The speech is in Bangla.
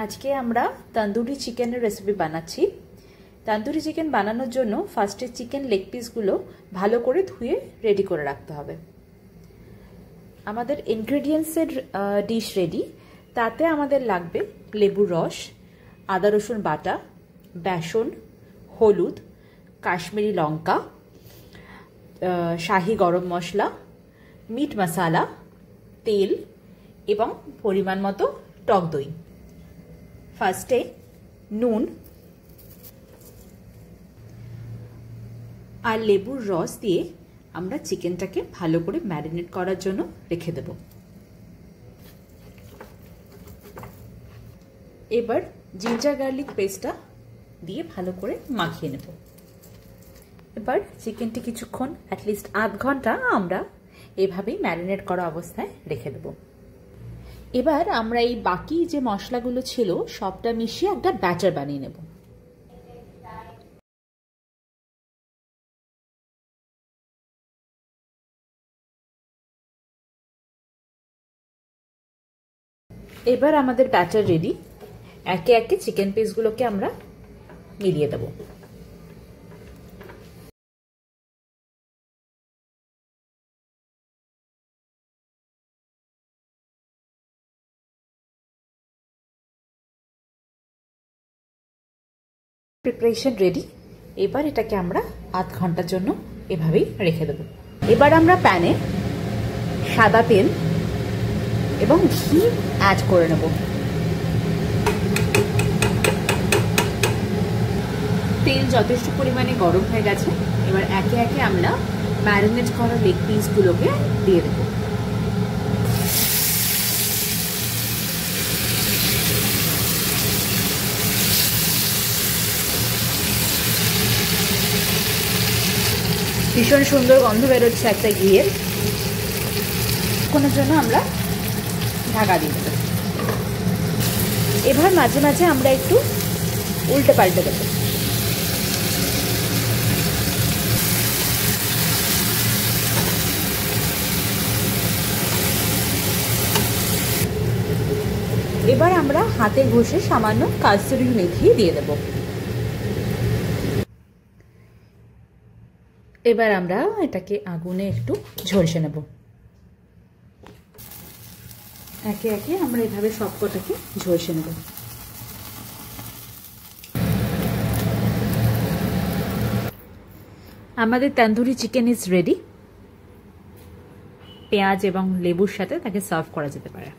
আজকে আমরা তন্দুরি চিকেনের রেসিপি বানাচ্ছি। তন্দুরি চিকেন বানানোর জন্য ফার্স্টে চিকেন লেগ পিসগুলো ভালো করে ধুয়ে রেডি করে রাখতে হবে। আমাদের ইনগ্রেডিয়েন্টসের ডিশ রেডি। তাতে আমাদের লাগবে লেবুর রস, আদা রসুন বাটা, বেসন, হলুদ, কাশ্মীরি লঙ্কা, শাহি গরম মশলা, মিট মশলা, তেল এবং পরিমাণ মতো টক দই। ফার্স্টে নুন আর লেবুর রস দিয়ে আমরা চিকেনটাকে ভালো করে ম্যারিনেট করার জন্য রেখে দেব। এবার জিঞ্জার গার্লিক পেস্টটা দিয়ে ভালো করে মাখিয়ে নেব। এবার চিকেনটি কিছুক্ষণ অ্যাটলিস্ট আধ ঘন্টা আমরা এভাবেই ম্যারিনেট করা অবস্থায় রেখে দেব। এবার আমরা এই বাকি যে মশলাগুলো ছিল সবটা মিশিয়ে একটা ব্যাটার বানিয়ে নেব। এবার আমাদের ব্যাটার রেডি। একে একে চিকেন পিসগুলোকে আমরা মিলিয়ে দেব। Preparation ready. এবার এটাকে আমরা আধ ঘন্টার জন্য এভাবেই রেখে দেব। এবার আমরা প্যানে সাদা তেল এবং ঘি অ্যাড করে নেব। তেল যথেষ্ট পরিমাণে গরম হয়ে গেছে। এবার একে একে আমরা ম্যারিনেট করা লেগ পিসগুলোকে দিয়ে দেব। ভীষণ সুন্দর গন্ধ বেরোচ্ছে একটা ঘিয়ের। কোনোর জন্য আমরা ঢাকা দিয়ে দেব। এবার মাঝে মাঝে আমরা একটু উল্টে পাল্টে দেব। এবার আমরা হাতে ঘষে সামান্য কাসুরি মেথি দিয়ে দেব। এবার আমরা এটাকে আগুনে একটু ঝলসে নেব। একে একে আমরা এভাবে সবকটাকে ঝলসে নেব। আমাদের তন্দুরি চিকেন ইজ রেডি। পেঁয়াজ এবং লেবুর সাথে তাকে সার্ভ করা যেতে পারে।